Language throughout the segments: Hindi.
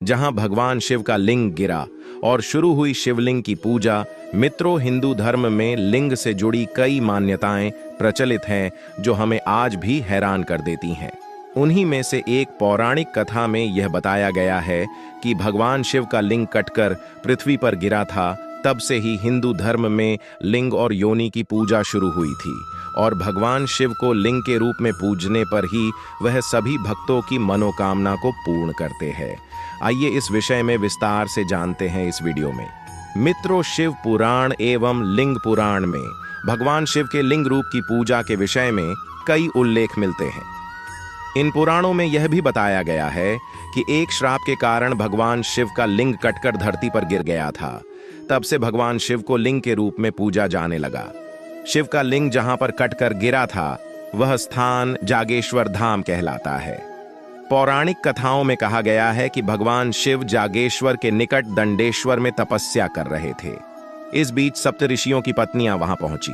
जहां भगवान शिव का लिंग गिरा और शुरू हुई शिवलिंग की पूजा। मित्रों, हिंदू धर्म में लिंग से जुड़ी कई मान्यताएं प्रचलित हैं जो हमें आज भी हैरान कर देती हैं। उन्हीं में से एक पौराणिक कथा में यह बताया गया है कि भगवान शिव का लिंग कटकर पृथ्वी पर गिरा था। तब से ही हिंदू धर्म में लिंग और योनि की पूजा शुरू हुई थी और भगवान शिव को लिंग के रूप में पूजने पर ही वह सभी भक्तों की मनोकामना को पूर्ण करते हैं। आइए इस विषय में विस्तार से जानते हैं इस वीडियो में। मित्रों, शिव पुराण एवं लिंग पुराण में भगवान शिव के लिंग रूप की पूजा के विषय में कई उल्लेख मिलते हैं। इन पुराणों में यह भी बताया गया है कि एक श्राप के कारण भगवान शिव का लिंग कटकर धरती पर गिर गया था। तब से भगवान शिव को लिंग के रूप में पूजा जाने लगा। शिव का लिंग जहां पर कटकर गिरा था वह स्थान जागेश्वर धाम कहलाता है। पौराणिक कथाओं में कहा गया है कि भगवान शिव जागेश्वर के निकट दंडेश्वर में तपस्या कर रहे थे। इस बीच सप्तऋषियों की पत्नियां वहां पहुंची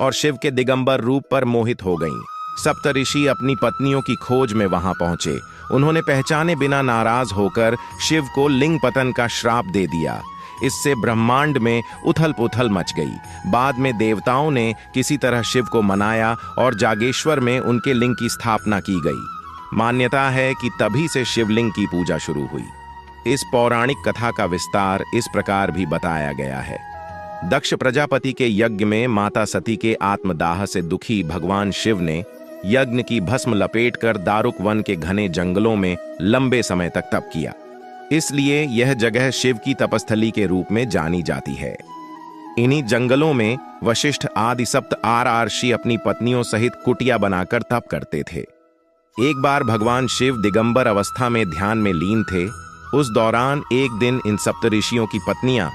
और शिव के दिगंबर रूप पर मोहित हो गईं। सप्तऋषि अपनी पत्नियों की खोज में वहां पहुंचे। उन्होंने पहचाने बिना नाराज होकर शिव को लिंग पतन का श्राप दे दिया। इससे ब्रह्मांड में उथल पुथल मच गई। बाद में देवताओं ने किसी तरह शिव को मनाया और जागेश्वर में उनके लिंग की स्थापना की गई। मान्यता है कि तभी से शिवलिंग की पूजा शुरू हुई। इस पौराणिक कथा का विस्तार इस प्रकार भी बताया गया है। दक्ष प्रजापति के यज्ञ में माता सती के आत्मदाह से दुखी भगवान शिव ने यज्ञ की भस्म लपेटकर दारुक वन के घने जंगलों में लंबे समय तक तप किया। इसलिए यह जगह शिव की तपस्थली के रूप में जानी जाती है। इन्हीं जंगलों में वशिष्ठ आदि सप्त ऋषि अपनी पत्नियों सहित कुटिया बनाकर तप करते थे। एक बार भगवान शिव दिगंबर अवस्था में ध्यान में लीन थे। उस दौरान एक दिन इन सप्तऋषियों की पत्नियां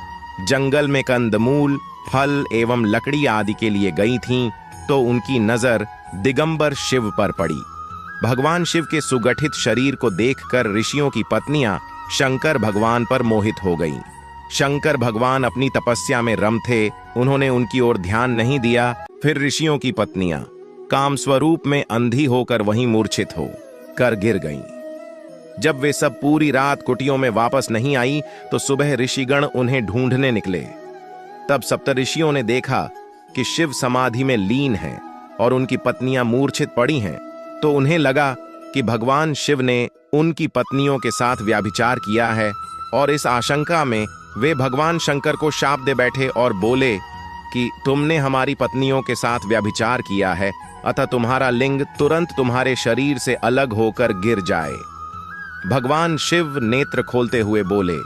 जंगल में कंदमूल, फल एवं लकड़ी आदि के लिए गई थीं, तो उनकी नजर दिगंबर शिव पर पड़ी। भगवान शिव के सुगठित शरीर को देखकर ऋषियों की पत्नियां शंकर भगवान पर मोहित हो गईं। शंकर भगवान अपनी तपस्या में रम थे, उन्होंने उनकी ओर ध्यान नहीं दिया। फिर ऋषियों की पत्नियां काम स्वरूप में अंधी होकर वहीं मूर्छित हो कर गिर गईं। जब वे सब पूरी रात कुटियों में वापस नहीं आई तो सुबह ऋषिगण उन्हें ढूंढने निकले। तब सप्तऋषियों ने देखा कि शिव समाधि में लीन हैं और उनकी पत्नियां मूर्छित पड़ी हैं, तो उन्हें लगा कि भगवान शिव ने उनकी पत्नियों के साथ व्यभिचार किया है और इस आशंका में वे भगवान शंकर को शाप दे बैठे और बोले कि तुमने हमारी पत्नियों के साथ व्यभिचार किया है, अतः तुम्हारा लिंग तुरंत तुम्हारे शरीर से अलग होकर गिर जाए। भगवान शिव नेत्र खोलते हुए बोले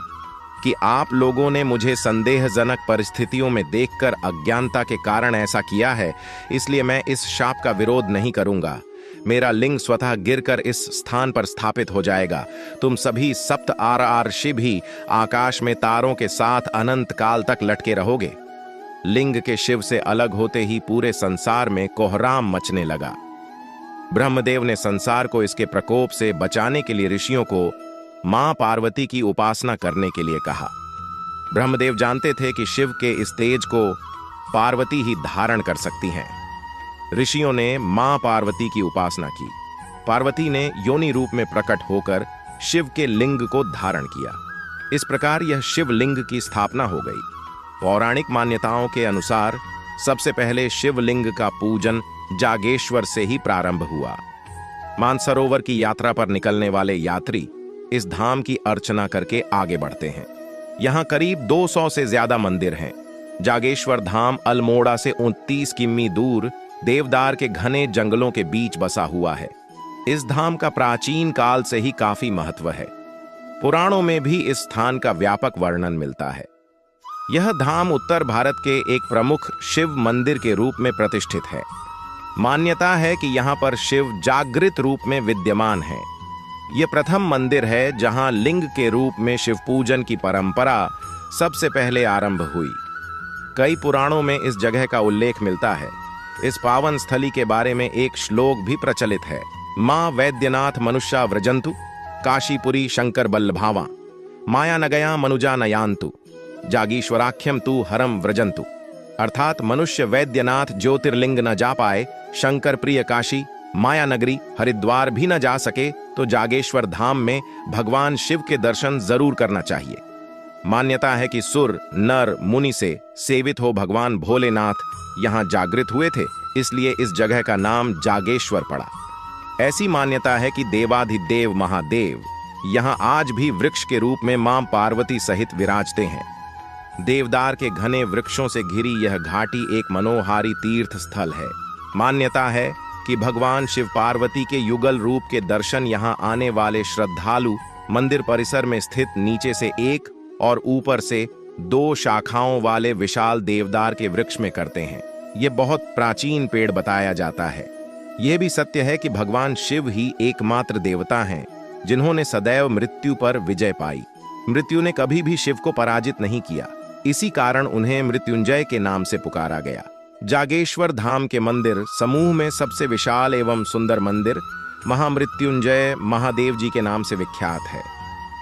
कि आप लोगों ने मुझे संदेहजनक परिस्थितियों में देखकर अज्ञानता के कारण ऐसा किया है, इसलिए मैं इस शाप का विरोध नहीं करूंगा। मेरा लिंग स्वतः गिरकर इस स्थान पर स्थापित हो जाएगा। तुम सभी सप्त ऋषि भी आकाश में तारों के साथ अनंत काल तक लटके रहोगे। लिंग के शिव से अलग होते ही पूरे संसार में कोहराम मचने लगा। ब्रह्मदेव ने संसार को इसके प्रकोप से बचाने के लिए ऋषियों को मां पार्वती की उपासना करने के लिए कहा। ब्रह्मदेव जानते थे कि शिव के इस तेज को पार्वती ही धारण कर सकती हैं। ऋषियों ने मां पार्वती की उपासना की। पार्वती ने योनि रूप में प्रकट होकर शिव के लिंग को धारण किया। इस प्रकार यह शिवलिंग की स्थापना हो गई। पौराणिक मान्यताओं के अनुसार सबसे पहले शिवलिंग का पूजन जागेश्वर से ही प्रारंभ हुआ। मानसरोवर की यात्रा पर निकलने वाले यात्री इस धाम की अर्चना करके आगे बढ़ते हैं। यहाँ करीब 200 से ज्यादा मंदिर हैं। जागेश्वर धाम अल्मोड़ा से 29 किमी दूर देवदार के घने जंगलों के बीच बसा हुआ है। इस धाम का प्राचीन काल से ही काफी महत्व है। पुराणों में भी इस स्थान का व्यापक वर्णन मिलता है। यह धाम उत्तर भारत के एक प्रमुख शिव मंदिर के रूप में प्रतिष्ठित है। मान्यता है कि यहाँ पर शिव जागृत रूप में विद्यमान है। यह प्रथम मंदिर है जहाँ लिंग के रूप में शिव पूजन की परंपरा सबसे पहले आरंभ हुई। कई पुराणों में इस जगह का उल्लेख मिलता है। इस पावन स्थली के बारे में एक श्लोक भी प्रचलित है। मां वैद्यनाथ मनुष्या व्रजंतु, काशीपुरी शंकर बल्लभावा, माया नगया मनुजा नयांतु, जागीश्वराख्यम तू हरम व्रजंतु। अर्थात मनुष्य वैद्यनाथ ज्योतिर्लिंग न जा पाए, शंकर प्रिय काशी माया नगरी हरिद्वार भी न जा सके तो जागेश्वर धाम में भगवान शिव के दर्शन जरूर करना चाहिए। मान्यता है कि सुर नर मुनि से सेवित हो भगवान भोलेनाथ यहाँ जागृत हुए थे, इसलिए इस जगह का नाम जागेश्वर पड़ा। ऐसी मान्यता है कि देवाधिदेव महादेव यहाँ आज भी वृक्ष के रूप में मां पार्वती सहित विराजते हैं। देवदार के घने वृक्षों से घिरी यह घाटी एक मनोहारी तीर्थ स्थल है। मान्यता है कि भगवान शिव पार्वती के युगल रूप के दर्शन यहाँ आने वाले श्रद्धालु मंदिर परिसर में स्थित नीचे से एक और ऊपर से 2 शाखाओं वाले विशाल देवदार के वृक्ष में करते हैं। ये बहुत प्राचीन पेड़ बताया जाता है। यह भी सत्य है कि भगवान शिव ही एकमात्र देवता हैं जिन्होंने सदैव मृत्यु पर विजय पाई। मृत्यु ने कभी भी शिव को पराजित नहीं किया, इसी कारण उन्हें मृत्युंजय के नाम से पुकारा गया। जागेश्वर धाम के मंदिर समूह में सबसे विशाल एवं सुंदर मंदिर महामृत्युंजय महादेव जी के नाम से विख्यात है।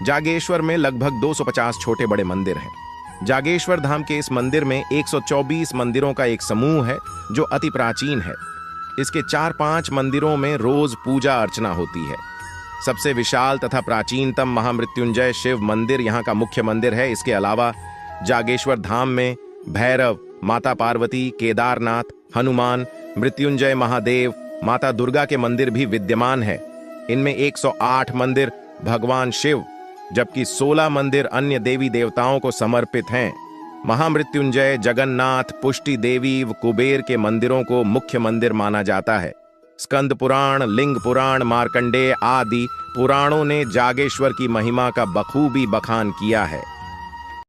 जागेश्वर में लगभग 250 छोटे बड़े मंदिर हैं। जागेश्वर धाम के इस मंदिर में 124 मंदिरों का एक समूह है जो अति प्राचीन है। इसके 4-5 मंदिरों में रोज पूजा अर्चना होती है। सबसे विशाल तथा प्राचीनतम महामृत्युंजय शिव मंदिर यहाँ का मुख्य मंदिर है। इसके अलावा जागेश्वर धाम में भैरव, माता पार्वती, केदारनाथ, हनुमान, मृत्युंजय महादेव, माता दुर्गा के मंदिर भी विद्यमान है। इनमें 108 मंदिर भगवान शिव जबकि 16 मंदिर अन्य देवी देवताओं को समर्पित हैं। महामृत्युंजय, जगन्नाथ, पुष्टि देवी व कुबेर के मंदिरों को मुख्य मंदिर माना जाता है। स्कंद पुराण, लिंग पुराण, मार्कंडेय आदि पुराणों ने जागेश्वर की महिमा का बखूबी बखान किया है।